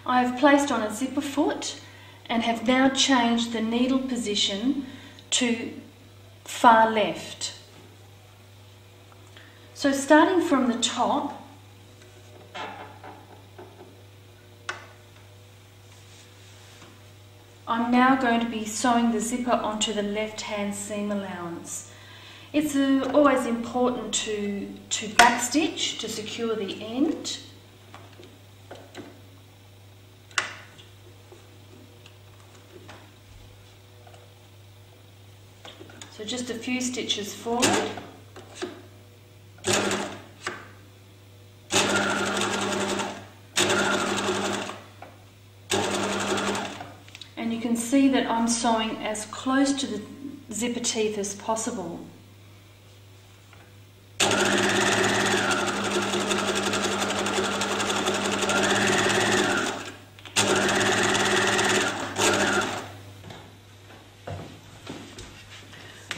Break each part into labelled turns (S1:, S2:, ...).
S1: I have placed on a zipper foot and have now changed the needle position to far left. So starting from the top, I'm now going to be sewing the zipper onto the left-hand seam allowance. It's always important to backstitch to secure the end. So just a few stitches forward. And you can see that I'm sewing as close to the zipper teeth as possible.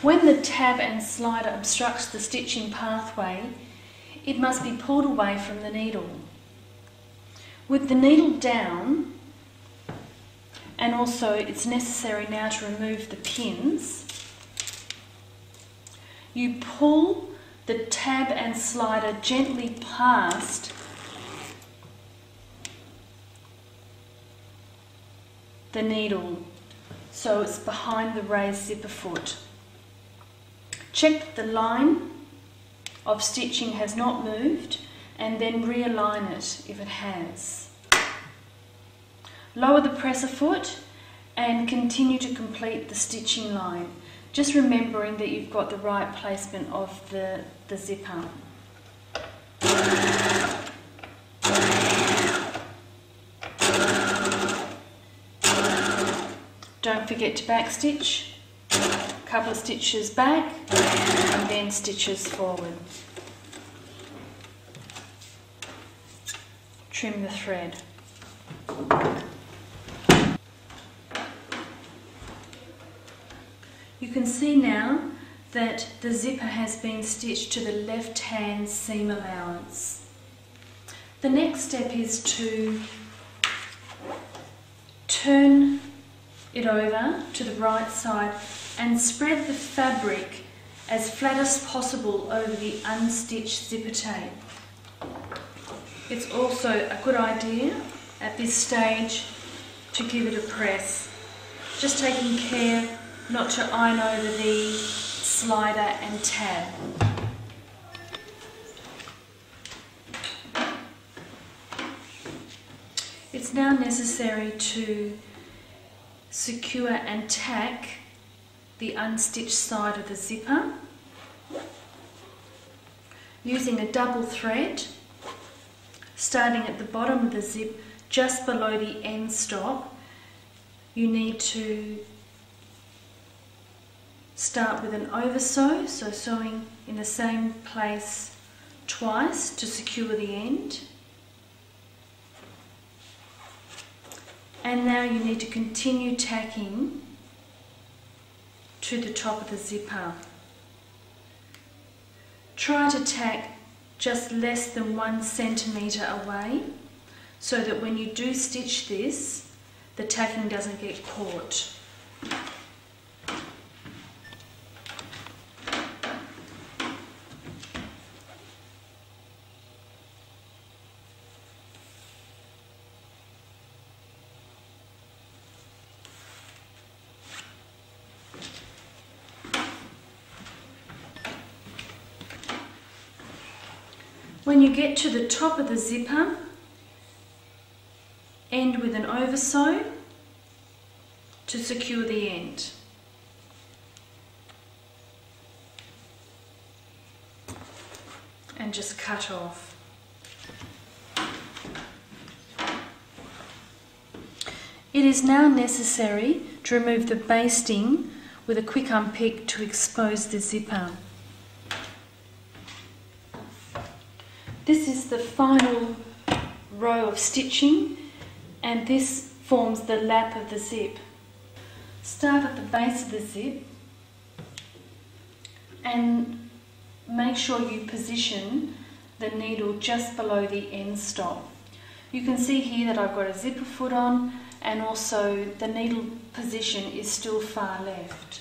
S1: When the tab and slider obstructs the stitching pathway, it must be pulled away from the needle. With the needle down, and also it's necessary now to remove the pins, you pull the tab and slider gently past the needle, so it's behind the raised zipper foot. Check the line of stitching has not moved and then realign it if it has. Lower the presser foot and continue to complete the stitching line, just remembering that you've got the right placement of the zipper. Don't forget to backstitch. Couple of stitches back and then stitches forward. Trim the thread. You can see now that the zipper has been stitched to the left hand seam allowance. The next step is to turn it over to the right side and spread the fabric as flat as possible over the unstitched zipper tape. It's also a good idea at this stage to give it a press, just taking care not to iron over the slider and tab. It's now necessary to secure and tack the unstitched side of the zipper using a double thread, starting at the bottom of the zip just below the end stop. You need to start with an oversew, so sewing in the same place twice to secure the end. And now you need to continue tacking to the top of the zipper. Try to tack just less than 1 centimetre away so that when you do stitch this, the tacking doesn't get caught. When you get to the top of the zipper, end with an oversew to secure the end. And just cut off. It is now necessary to remove the basting with a quick unpick to expose the zipper. This is the final row of stitching, and this forms the lap of the zip. Start at the base of the zip and make sure you position the needle just below the end stop. You can see here that I've got a zipper foot on, and also the needle position is still far left.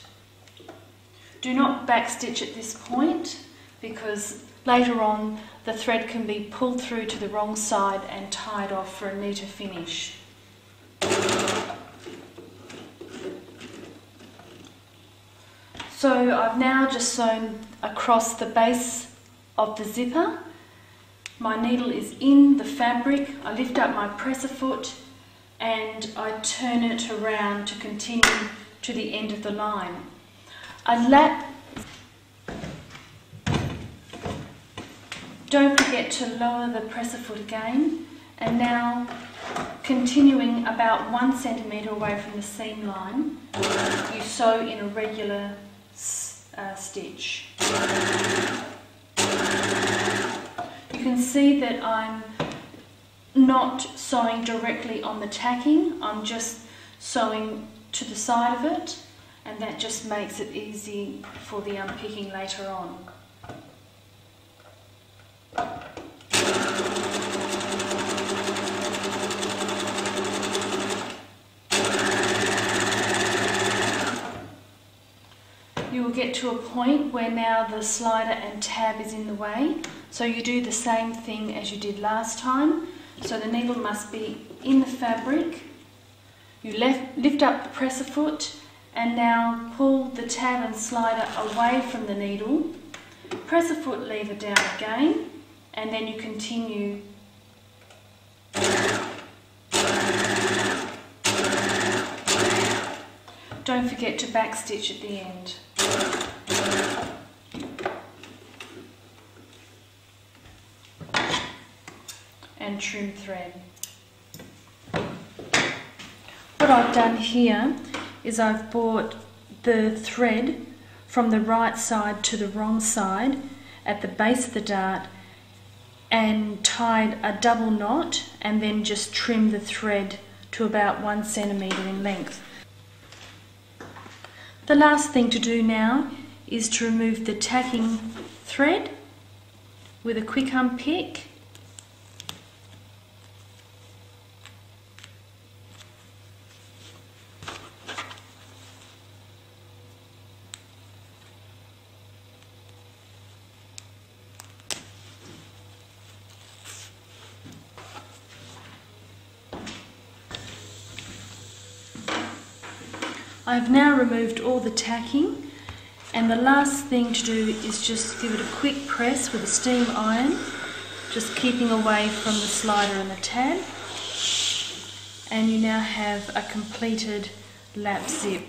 S1: Do not backstitch at this point, because later on the thread can be pulled through to the wrong side and tied off for a neater finish. So I've now just sewn across the base of the zipper. My needle is in the fabric. I lift up my presser foot and I turn it around to continue to the end of the line. Don't forget to lower the presser foot again, and now continuing about 1 centimetre away from the seam line, you sew in a regular stitch. You can see that I'm not sewing directly on the tacking, I'm just sewing to the side of it, and that just makes it easy for the unpicking later on. You will get to a point where now the slider and tab is in the way, so you do the same thing as you did last time. So the needle must be in the fabric. You lift up the presser foot and now pull the tab and slider away from the needle. Presser foot lever down again, and then you continue Don't forget to backstitch at the end. And trim thread. What I've done here is I've brought the thread from the right side to the wrong side at the base of the dart and tied a double knot, and then just trim the thread to about 1 centimetre in length. The last thing to do now is to remove the tacking thread with a quick unpick. I've now removed all the tacking, and the last thing to do is just give it a quick press with a steam iron, just keeping away from the slider and the tab, and you now have a completed lap zip.